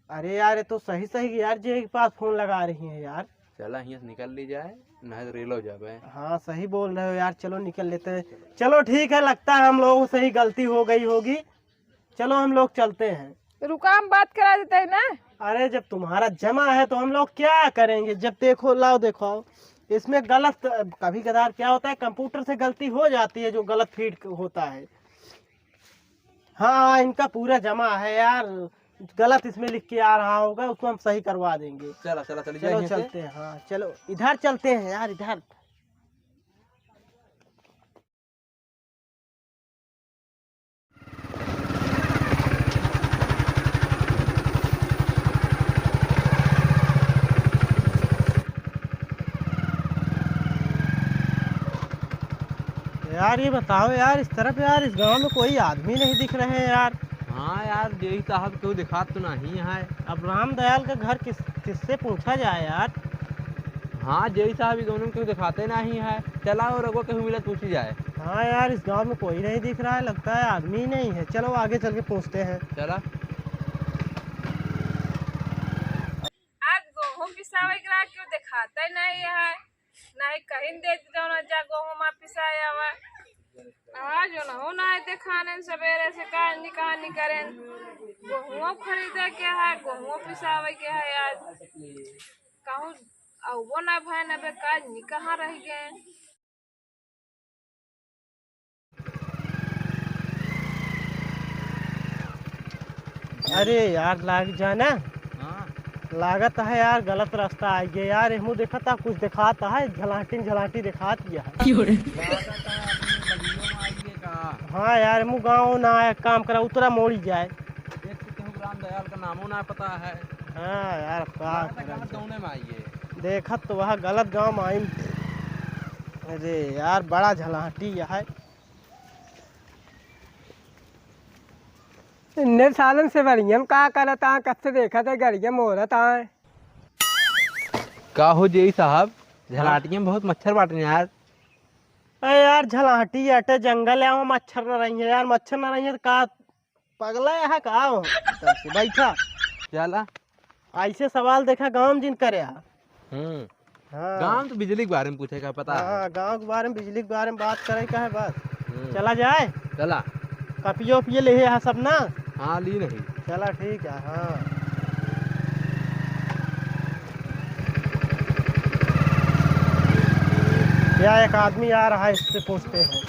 अरे यार ये तो सही सही यार जे के पास फोन लगा रही है यार। चला यहाँ से निकल ली जाए, नहीं तो रेल हो जाए। हाँ सही बोल रहे हो यार, चलो निकल लेते हैं। चलो ठीक है, लगता है हम लोगों से ही गलती हो गई होगी। चलो हम लोग चलते हैं। रुका, हम बात करा देते हैं ना। अरे जब तुम्हारा जमा है तो हम लोग क्या करेंगे। जब देखो लाओ देखो आओ। इसमें गलत कभी कदार क्या होता है, कंप्यूटर से गलती हो जाती है जो गलत फीड होता है। हाँ इनका पूरा जमा है यार, गलत इसमें लिख के आ रहा होगा, उसको हम सही करवा देंगे। चला चला चली चलो जाए। चलते हैं। हाँ चलो इधर चलते हैं यार, इधर। यार ये बताओ यार, इस तरफ यार इस गांव में कोई आदमी नहीं दिख रहे हैं यार। हाँ यार यही साहब क्यों दिखात तो नहीं है। अब राम दयाल का घर किससे पूछा जाए यार। हाँ जय साहब दोनों क्यों दिखाते नहीं है। चला और रघुआ कहीं मिले पूछी जाए। हाँ यार इस गांव में कोई नहीं दिख रहा है, लगता है आदमी ही नहीं है। चलो आगे चल के पूछते हैं। चला। आज गेहूं पिसावे के क्यों दिखाता ही नहीं है, नहीं कहीं दे दो ना जा गेहूं में पिसाया हुआ। आज हो ना दिखाने सवेरे से कहानी करें। गेहूं खरीदे के है, गेहूं पिसावे के है। आज कहूँ वो ना भाई ना बेकार कहाँ रह गए। अरे यार लाग जाना। हाँ लागत है यार गलत रास्ता आ गया यार। हमू देखा था कुछ दिखाता है, झलाटी झलाटी दिखा दिया है। हाँ यार हमू गाँव ना है, काम करा उतरा मोड़ी जाए। राम दयाल का नामों ना पता है। हाँ यार में आइए देखा तो वह गलत गांव में आई। अरे यार बड़ा झलाटी है। इन्ने सालन से बढ़िया का करता, कब से देखा था गड़िया मोहरत आए। का हो जय साहब, झलाटियाँ बहुत मच्छर बांटने यार। अरे यार झलाटी अटे जंगल है, वहाँ मच्छर न रही है यार। मच्छर न रही है तो का पगला है का हो? तब से बैठा चला। ऐसे सवाल देखा गाँव में जिन करे। हाँ गाँव तो बिजली के बारे में पूछेगा पता है। हाँ गाँव के बारे में, बिजली के बारे में बात करे का है बस। चला जाए। चला। कपियो पिए ले है सब ना। हाँ ली नहीं। चला ठीक है। हाँ या एक आदमी आ रहा है, इससे पूछते हैं।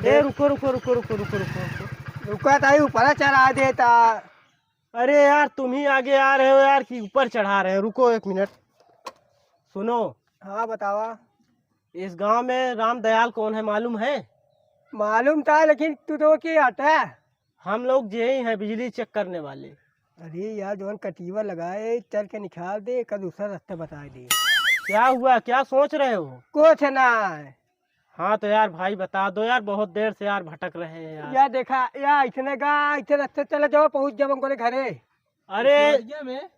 ए रुको रुको रुको रुको रुको रुको रुका था, ऊपर चढ़ा देता। अरे यार तुम ही आगे आ रहे हो यार कि ऊपर चढ़ा रहे हो। रुको एक मिनट सुनो। हाँ बतावा। इस गांव में राम दयाल कौन है मालूम है? मालूम था लेकिन तू तो की हटा। हम लोग जे ही हैं बिजली चेक करने वाले। अरे यार जो कटीवा लगाए चल के निकाल दे, का दूसरा रास्ता बता दे। क्या हुआ, क्या सोच रहे हो? कुछ ना। हाँ तो यार भाई बता दो यार, बहुत देर से यार भटक रहे हैं यार। यार देखा यार इतने रास्ते चले जाओ, पहुंच जाओ हमको घरे। अरे में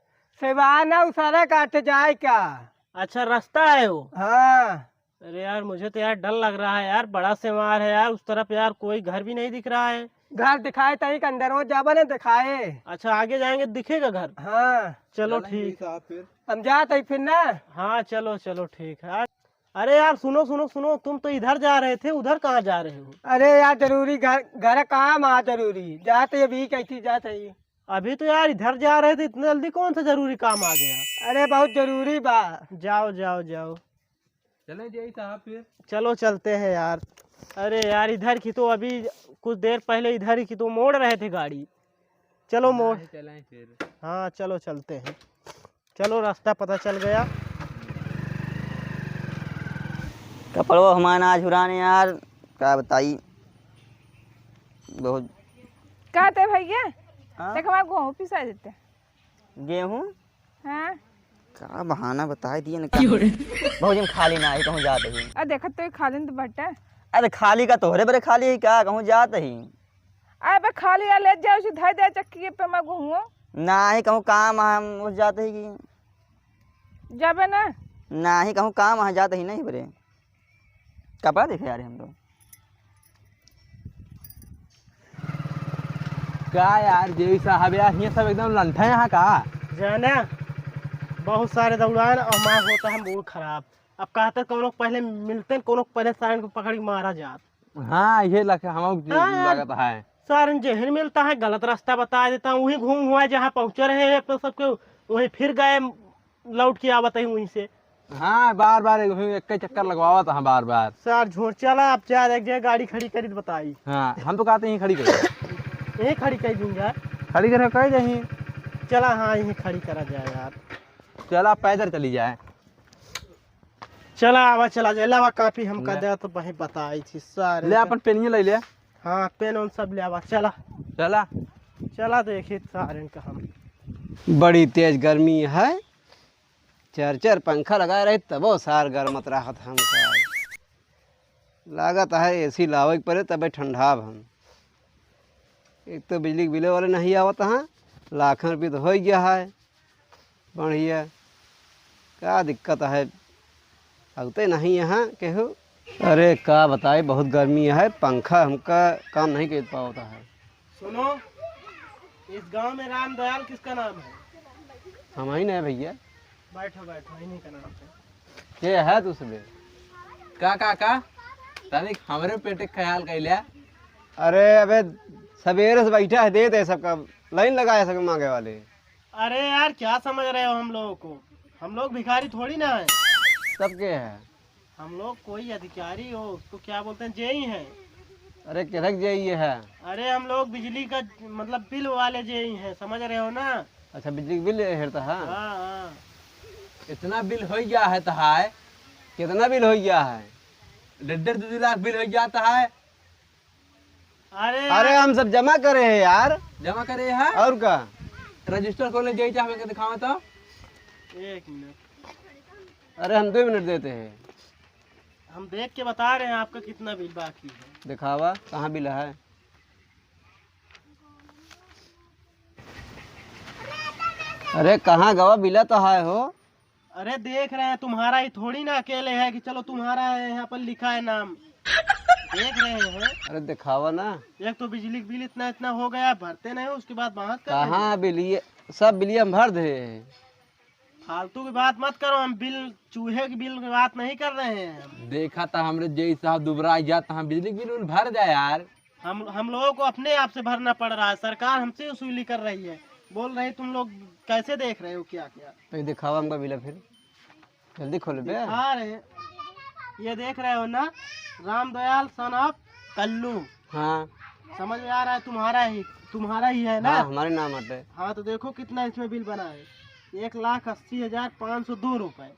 सेवाना उसारा काटे जाए क्या? अच्छा रास्ता है वो। हाँ। अरे यार मुझे तो यार डर लग रहा है यार, बड़ा सेवार है यार। उस तरफ यार कोई घर भी नहीं दिख रहा है। घर दिखाए तही के अंदर हो जाबा ने दिखाए। अच्छा आगे जाएंगे दिखेगा घर। हाँ चलो ठीक। हम जाते फिर ना। हाँ चलो चलो ठीक है। अरे यार सुनो सुनो सुनो, तुम तो इधर जा रहे थे, उधर कहाँ जा रहे हो? अरे यार जरूरी घर काम आ जरूरी जाते अभी कैसी जाते। अभी तो यार इधर जा रहे थे, इतने जल्दी कौन सा जरूरी काम आ गया? अरे बहुत जरूरी बा। जाओ जाओ जाओ। चले जय साहब फिर। चलो चलते हैं यार। अरे यार इधर की तो अभी कुछ देर पहले इधर ही की तो मोड़ रहे थे गाड़ी। चलो मोड़ चलें फिर। हाँ चलो चलते हैं। चलो रास्ता पता चल गया। कपड़ों हमारा आज उड़ाने यार, क्या बताई बहुत। कहते भैया हाँ? देख हमारे गेहूं पिसा देते। गेहूँ हाँ का बहाना बता दिए ना। बहुत दिन खाली ना ही कहूँ जाते ही। अरे देखा तो खाली तो बट्टा। अरे खाली का तोहरे बड़े खाली है क्या, कहूँ जाते ही। अरे खाली ले जाओ उसे धर दे चक्की पे मैं गेहूं। ना ही कहूँ काम हम उस जाते ही की। जाबे ना ही कहूँ काम वहाँ जाते ही नहीं बड़े। कपड़ा देखे यार हम लोग। क्या यार जय साहब यार, ये सब एकदम लंठा यहाँ का। जाना बहुत सारे दौड़ान और मार होता है मूड खराब। अब कहते कोनो पहले मिलते कोनो पहले सारन को पकड़ के मारा जात। हाँ ये लग हम हाँ। लगता है। सारन जहन मिलता है गलत रास्ता बता देता हूँ, वहीं घूम हुआ जहाँ पहुँचे रहे हैं तो सबके वहीं फिर गए, लौट के आवत है वहीं से। हाँ बार बार एक चक्कर लगवावा था बार बार। सर झूठ चला आप जा एक जगह गाड़ी खड़ी करी तो बताई। हाँ हम तो कहते हैं खड़ी कर यहीं खड़ी कर दूंगा। खड़ी कर कह जाही। चला हाँ यहीं खड़ी करा जाए यार। चला पैदल चली जाए। चला आवा चला जाए लावा काफी हम कर ले। दे तो वहीं बताई थी सारे। ले अपन पेनिए ले ले। हाँ पेन उन सब ले आवा चला। चला चला देखिए सारे का हम। बड़ी तेज गर्मी है, चार चार पंखा लगाए रहे तबो सार गर्मत राहत हमका। लागत है एसी लावे के पड़े तबे ठंडाब हम। एक तो बिजली के बिले वाले नहीं आवत हाँ, लाखों रुपये तो हो गया है बढ़िया। क्या दिक्कत है आते नहीं यहाँ केहू। अरे का बताए बहुत गर्मी है, पंखा हमका काम नहीं कर पाता है। सुनो इस गांव में राम दयाल किसका नाम है? हम ही नहीं भैया। बैठो बैठो इन्हीं का नाम है। के है दूसरे? का तनिक हमरे पेटे ख्याल कर लिया। अरे अबे सवेरे से बैठा है, दे दे सबका लाइन लगाया सब मांगे वाले। अरे यार क्या समझ रहे हो हम लोगों को? हम लोग भिखारी थोड़ी ना है। सबके है। हम लोग कोई अधिकारी हो उसको क्या बोलते हैं जेई हैं। अरे किधर जाइए है? अरे हम लोग बिजली का मतलब बिल वाले जेई हैं, समझ रहे हो ना? अच्छा बिजली के बिल हेरता है। हाँ हाँ। इतना बिल हो गया है तो है। कितना बिल हो गया है? 1.5-2 लाख बिल हो जाता है। अरे हम सब जमा करे हैं यार। जमा करे है और का रजिस्टर खोले जाइए हमें दिखावा तो। एक मिनट अरे हम 2 मिनट देते हैं। हम देख के बता रहे हैं आपका कितना बिल बाकी है। दिखावा कहाँ बिल है? अरे कहाँ गवा बिला तो है हो। अरे देख रहे हैं तुम्हारा ही थोड़ी ना अकेले है कि चलो तुम्हारा है यहाँ पर लिखा है नाम। देख रहे हैं। अरे दिखावा ना। एक तो बिजली का बिल इतना इतना हो गया भरते नहीं उसके बाद बात कर रहे हैं। कहाँ बिल ये सब बिल हम भर दे। फालतू की बात मत करो, हम बिल चूहे की बिल की बात नहीं कर रहे हैं। देखा था हमरे जय साहब दुबरा जाता हम बिजली बिल उन भर जाए यार। हम लोगों को अपने आप से भरना पड़ रहा है, सरकार हमसे वसूली कर रही है। बोल रहे तुम लोग कैसे देख रहे हो क्या क्या? तो ये दिखावा हमका बिल फिर जल्दी खोल बे। दिखा रहे हैं। ये देख रहे हो ना राम दयाल सन ऑफ कल्लू। हाँ समझ में आ रहा है? तुम्हारा ही है ना? हाँ हमारे नाम आते। हाँ तो देखो कितना इसमें बिल बना है, 1,80,502 रुपए।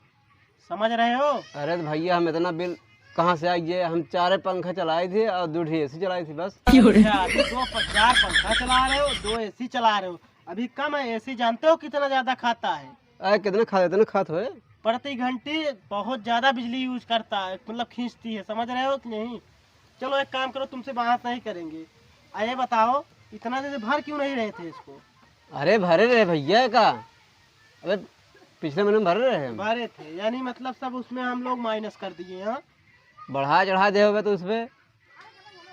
समझ रहे हो? अरे तो भैया हम इतना बिल कहाँ से आइए? हम 4 पंखा चलाए थे और 2 एसी चलाई थी बस। अच्छा, अभी 4 पंखा चला रहे हो, 2 एसी चला रहे हो। अभी कम है एसी, जानते हो कितना ज्यादा खाता है? अरे कितना खा इतना खात हो? प्रति घंटे बहुत ज्यादा बिजली यूज करता है, मतलब खींचती है। समझ रहे हो कि नहीं? चलो एक काम करो, तुमसे बात नहीं करेंगे। आइए बताओ इतना देर भर क्यों नहीं रहे थे इसको? अरे भरे रहे भैया का। अबे पिछले महीने में भर रहे हम। भरे थे यानी मतलब सब उसमें हम लोग माइनस कर दिए। हाँ बढ़ा चढ़ा दे होगा तो उसमें।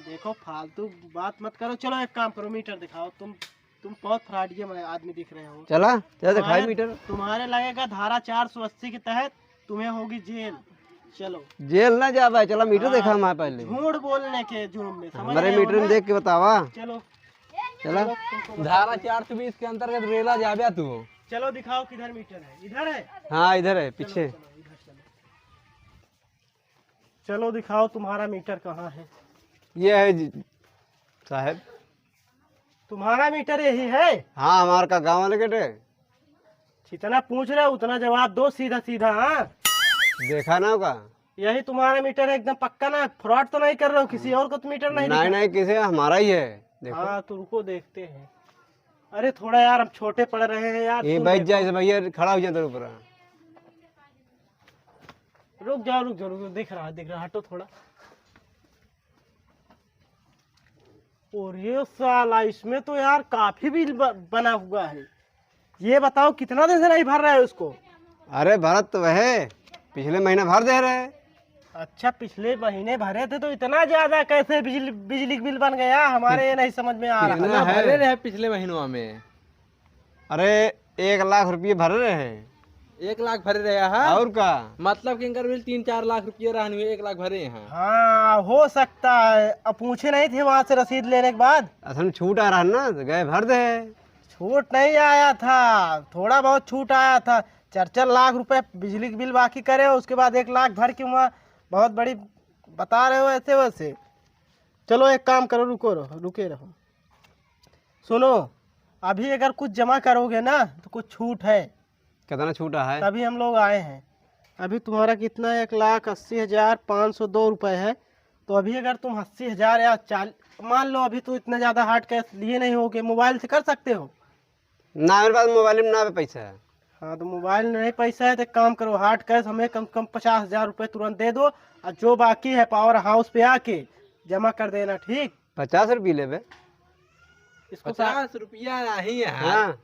देखो फालतू बात मत करो। चलो एक काम करो, मीटर दिखाओ। तुम बहुत फ्रॉडिया आदमी दिख रहे हो। चला चला दिखाई मीटर। तुम्हारे लगेगा धारा 480 के तहत तुम्हें होगी जेल। चलो जेल ना जा भाई, चला मीटर देखा हमारे पहले। झूठ बोलने के जुर्म में। समझ हमारे रहे हो मीटर में ना? देख के बतावा। चलो चला तुमको धारा 420 के अंतर्गत रेला जाबे तू। चलो दिखाओ किधर मीटर है। इधर है? हाँ इधर है पीछे। चलो, इधर चलो दिखाओ तुम्हारा मीटर कहाँ है। ये है साहब। तुम्हारा मीटर यही है? हाँ हमारे का गाँव वाले के। जितना पूछ रहे हो उतना जवाब दो सीधा सीधा। हाँ देखा ना होगा। यही तुम्हारा मीटर है एकदम पक्का ना? फ्रॉड तो नहीं कर रहे हो? किसी और को तो मीटर नहीं नहीं दिखा? नहीं किसी हमारा ही है। देखो हाँ तो रुको देखते हैं। अरे थोड़ा यार हम छोटे पड़ रहे हैं यार। ये तुम बैठ देखो। जाए भैया, खड़ा हो जाए ऊपर। रुक जाओ दिख रहा हटो थोड़ा। और ये साला इसमें तो यार काफी बिल बना हुआ है। ये बताओ कितना दिन से नहीं भर रहा है उसको? अरे भरत तो वह पिछले महीने भर दे रहे। अच्छा पिछले महीने भरे थे तो इतना ज्यादा कैसे बिजली बिल बन गया? हमारे ये नहीं समझ में आ रहा कितना है? भरे रहे पिछले महीनों में। अरे 1,00,000 रुपये भर रहे हैं 1 लाख भरे रहे हैं और का। मतलब कि इनकर बिल 3-4 लाख रुपये रहने हुए 1 लाख भरे हैं। हाँ हो सकता है। अब पूछे नहीं थे वहाँ से रसीद लेने के बाद? असल में छूट आ रहा है ना तो गए भर दे। छूट नहीं आया था, थोड़ा बहुत छूट आया था। 4-4 लाख रुपए बिजली के बिल बाकी करे, उसके बाद 1 लाख भर के वहाँ बहुत बड़ी बता रहे हो ऐसे वैसे। चलो एक काम करो, रुके रहो। सुनो, अभी अगर कुछ जमा करोगे ना तो कुछ छूट है। कितना छूटा है? तभी हम लोग आए हैं। अभी तुम्हारा कितना 1,80,502 रुपये है। तो अभी अगर तुम 80,000 या 40 मान लो, अभी तो इतना ज़्यादा हार्ड कैश लिए नहीं होगे, मोबाइल से कर सकते हो ना? मेरे पास मोबाइल में ना पैसा है। हाँ तो मोबाइल में नहीं पैसा है तो एक काम करो, हार्ड कैश हमें कम से कम 50,000 रुपये तुरंत दे दो और जो बाकी है पावर हाउस पे आके जमा कर देना। ठीक? 50 रुपये ले बे। इसको 50 रुपया नहीं है। हाँ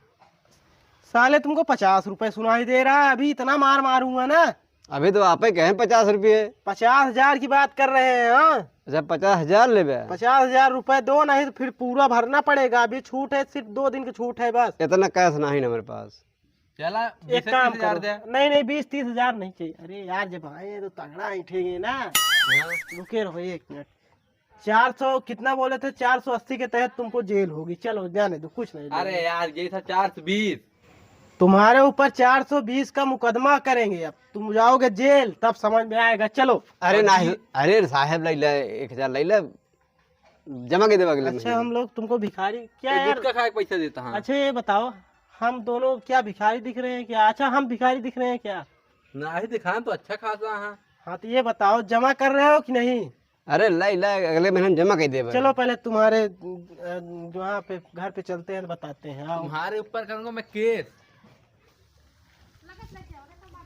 साले तुमको 50 रुपये सुनाई दे रहा है? अभी इतना मार मारूंगा ना। अभी तो आप ही कहें 50 रुपये। 50,000 की बात कर रहे हैं। हाँ अच्छा 50,000 ले बे। 50,000 रुपये दो, नहीं तो फिर पूरा भरना पड़ेगा। अभी छूट है, सिर्फ 2 दिन की छूट है बस। इतना कैश नहीं ना मेरे पास। चला एक काम 20-30 हजार करो, दे। नहीं 20-30 हजार नहीं चाहिए। अरे यार जब आए तो तगड़ा बैठेंगे ना। रुके रहो 1 मिनट। 400 कितना बोले थे? 480 के तहत तुमको जेल होगी। चलो जाने दो, कुछ नहीं। अरे यार ये था 420। तुम्हारे ऊपर 420 का मुकदमा करेंगे। अब तुम जाओगे जेल, तब समझ में आएगा। चलो। अरे नहीं, अरे साहब ले ले 1,000 ले ले, जमा के देवा अगले अच्छा हम लोग तुमको भिखारी क्या यार? गुटखा खा के पैसा देता हूँ। अच्छा ये बताओ, हम दोनों क्या भिखारी दिख रहे हैं क्या? अच्छा हम भिखारी दिख रहे हैं क्या? नहीं दिखाएं तो अच्छा खासा है। हाँ तो ये बताओ, जमा कर रहे हो कि नहीं? अरे ले ले, अगले महीने जमा कर देवा। चलो पहले तुम्हारे वहाँ पे घर पे चलते हैं, बताते हैं। आओ। तुम्हारे ऊपर करूंगा मैं केस।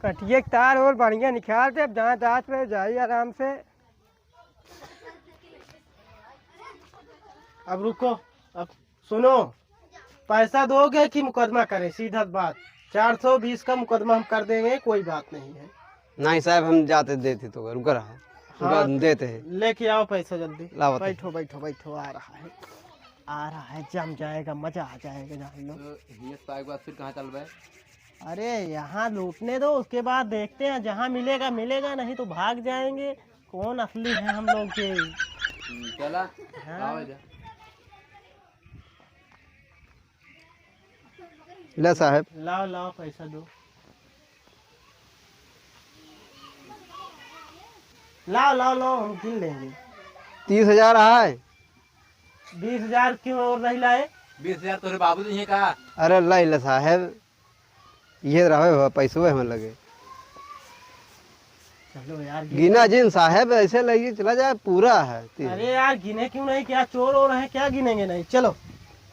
कटिए के तार और बढ़िया निकाल दे। अब जहाँ जात रहे जाइए आराम से। अब रुको, अब सुनो, पैसा दोगे कि मुकदमा करें? सीधा बात, 420 का मुकदमा हम कर देंगे, कोई बात नहीं है। नहीं साहब हम जाते देते तो रुक रहा है। हाँ, देते हैं। लेके आओ पैसा जल्दी। लाओ। बैठो बैठो बैठो, आ रहा है, जम जाएगा, मजा आ जाएगा जान लो। तो एक बार फिर कहाँ चल रहा है? अरे यहाँ लूटने दो, उसके बाद देखते हैं। जहाँ मिलेगा मिलेगा, नहीं तो भाग जाएंगे। कौन असली है हम लोग के? चला हाँ। आओ इधर। ले साहब। लाओ लाओ पैसा दो। लाओ लाओ लाओ, हम गिन लेंगे। 30,000 है। 20,000 क्यों और नहीं लाए? 20,000 तोरे बाबू जी कहा। अरे ले ले साहब, ये रहे हो पैसों हमें लगे। चलो यार गिना जिन साहब, ऐसे लगे चला जाए पूरा है। अरे यार गिने क्यों नहीं? क्या चोर हो रहे हैं क्या? गिनेंगे नहीं। चलो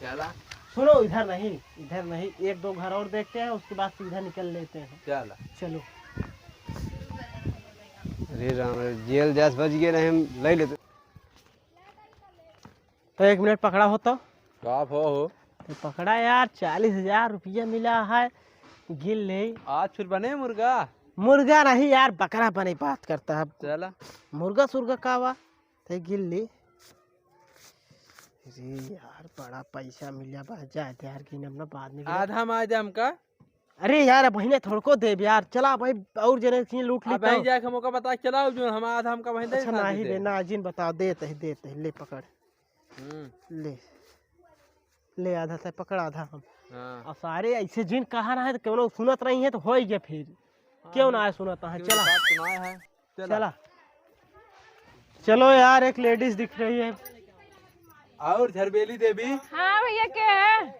चला सुनो, इधर नहीं, इधर नहीं, 1-2 घर और देखते हैं, उसके बाद सीधा निकल लेते हैं। चला। चलो। अरे राम, जेल जैस बच गए नहीं, हम ले लेते। तो 1 मिनट पकड़ा होता आप हो तो पकड़ा यार। 40,000 रुपया मिला है, गिन ले। आज फिर बने मुर्गा। मुर्गा नहीं यार, बकरा बने बात करता है। चला मुर्गा सुर्गा का हुआ तो गिन ली। अरे यार बड़ा पैसा मिला, बच जाए थे यार, गिन अपना बाद में। आधा माजा हमका। अरे यार बहने थोड़को दे यार। चला भाई, और जने की लूट ली। अब वहीं जाके मौका बता चलाओ जो हम आधा हमका वहीं दे अच्छा देना नहीं दे। देना, जिन बता, देते ही देते ही। ले पकड़, ले ले, आधा से पकड़, आधा हम। हाँ। और सारे ऐसे जिन कहा रहा है तो क्यों लोग सुनत रही है तो हो गया फिर। क्यों ना सुनता है? चला बात सुनाए है। चला। चलो यार, एक लेडीज दिख रही है। और झरबेली देवी। हाँ भैया क्या है?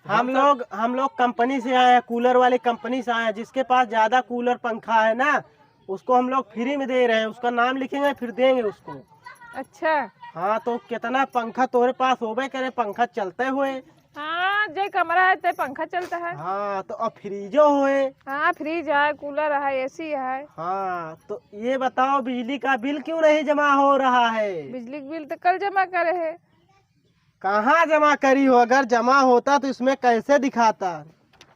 हम लोग कंपनी से आए हैं, कूलर वाली कंपनी से आए हैं। जिसके पास ज्यादा कूलर पंखा है ना, उसको हम लोग फ्री में दे रहे हैं। उसका नाम लिखेंगे फिर देंगे उसको। अच्छा हाँ तो कितना पंखा तुम्हारे पास होबे करे, पंखा चलते हुए। हाँ, जे कमरा है ते पंखा चलता है। हाँ तो अब फ्रीजो हुए। हाँ फ्रिज है, कूलर है, एसी है। हाँ तो ये बताओ, बिजली का बिल क्यों नहीं जमा हो रहा है? बिजली का बिल तो कल जमा करे है। कहाँ जमा करी हो? अगर जमा होता तो इसमें कैसे दिखाता?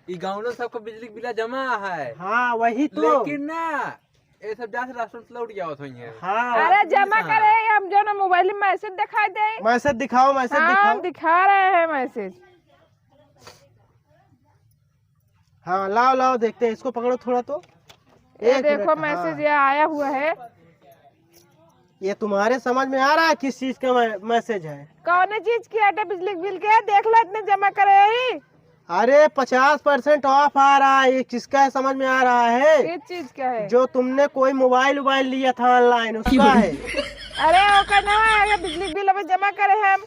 ई गाँव में सबको बिजली बिला जमा है। हाँ वही तो। लेकिन ना ये सब जा से राशन लौट गया होत होई है। हाँ अरे जमा करे, हम जो ना मोबाइल में मैसेज दिखाई दे। मैसेज दिखाओ, मैसेज हाँ दिखाओ। दिखा रहे हैं मैसेज। हाँ लाओ लाओ देखते हैं, इसको पकड़ो थोड़ा तो। ये एक देखो मिनट, मैसेज हाँ। ये आया हुआ है। ये तुम्हारे समझ में आ रहा है किस चीज का मैसेज है? कौन चीज की आटे बिजली के बिल के? देख लो इतने जमा करे ही। अरे 50% ऑफ आ रहा है, ये किसका है समझ में आ रहा है? किस चीज का है? जो तुमने कोई मोबाइल वोबाइल लिया था ऑनलाइन उसका है। अरे ओका ना है, बिजली के बिल अभी जमा करे हम।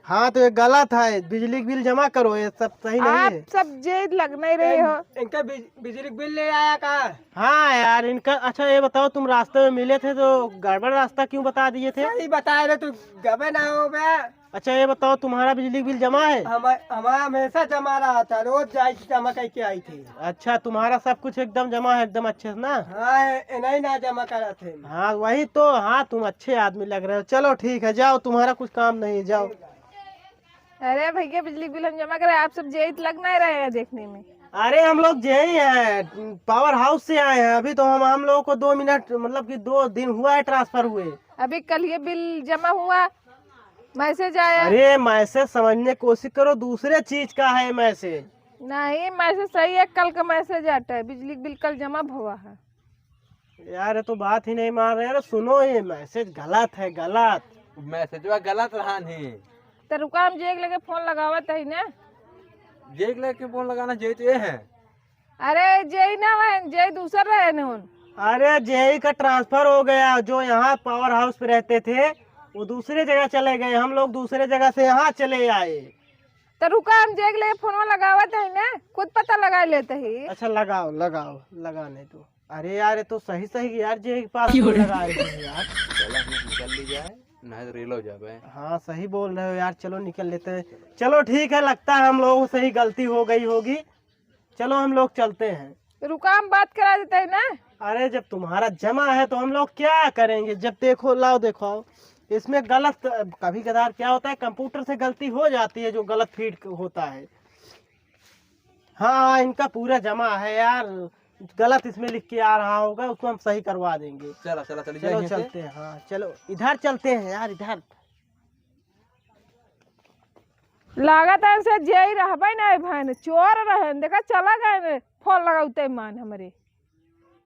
हाँ तो ये गलत है, बिजली का बिल जमा करो, ये सब सही नहीं आप है। सब जेद लग नहीं रहे हो। इनका बिजली का बिल ले आया का? हाँ यार इनका। अच्छा ये बताओ, तुम रास्ते में मिले थे तो गड़बड़ रास्ता क्यों बता दिए थे? सही बताए रहे तू गबे ना हो बे। अच्छा ये बताओ, तुम्हारा बिजली का बिल जमा है? हमारा हमेशा जमा रहा था, रोज जाई थी जमा करके आई थी। अच्छा तुम्हारा सब कुछ एकदम जमा है, एकदम अच्छे से ना? हाँ नहीं ना जमा करा थे। हाँ वही तो। हाँ तुम अच्छे आदमी लग रहे हो। चलो ठीक है, जाओ, तुम्हारा कुछ काम नहीं है, जाओ। अरे भैया बिजली बिल हम जमा करे, आप सब जेद लग नहीं रहे हैं देखने में। अरे हम लोग यही हैं, पावर हाउस से आए हैं। अभी तो हम लोगों को 2 मिनट मतलब कि 2 दिन हुआ है ट्रांसफर हुए। अभी कल ये बिल जमा हुआ, मैसेज आया। अरे मैसेज समझने की कोशिश करो, दूसरे चीज का है मैसेज। नहीं मैसेज सही है, कल का मैसेज आता है, बिजली बिल कल जमा हुआ है। यार ये तो बात ही नहीं मान रहे। अरे सुनो, ये मैसेज गलत है, गलत। मैसेज गलत रहा नहीं। तो रुका, हम जेक लेके फोन लगावत है ना। जेक लेके फोन लगाना चाहिए तो ये है। अरे जय ना है, जय दूसर रहे न उन। अरे जेई का ट्रांसफर हो गया, जो यहाँ पावर हाउस पे रहते थे वो दूसरे जगह चले गए, हम लोग दूसरे जगह से यहाँ चले आए। तो रुका, हम जेक लेके फोन लगावत है ना, खुद पता लगा लेते ही। अच्छा लगाओ लगाओ, लगाने तो। अरे यार ये तो सही सही यार, जे के पास क्यों लगा रहे हो यार? चलो हम निकल ली जाए, नहीं तो रेल हो जाए। हाँ सही बोल रहे हो यार, चलो निकल लेते हैं। चलो ठीक है, लगता है हम लोगों से ही गलती हो गई होगी। चलो हम लोग चलते हैं। रुका, हम बात करा देते है ना। अरे जब तुम्हारा जमा है तो हम लोग क्या करेंगे? जब देखो, लाओ देखो आओ। इसमें गलत कभी कदार क्या होता है, कंप्यूटर से गलती हो जाती है, जो गलत फीड होता है। हाँ इनका पूरा जमा है यार, गलत इसमें लिख के आ रहा होगा, उसको हम सही करवा देंगे। चलो चलो चलो चलो चलते हैं। हाँ चलो इधर चलते हैं यार, इधर। लागत है से जय रहबे ना भाई, चोर रहे देखा, चला गए फोन लगाते मान हमारे।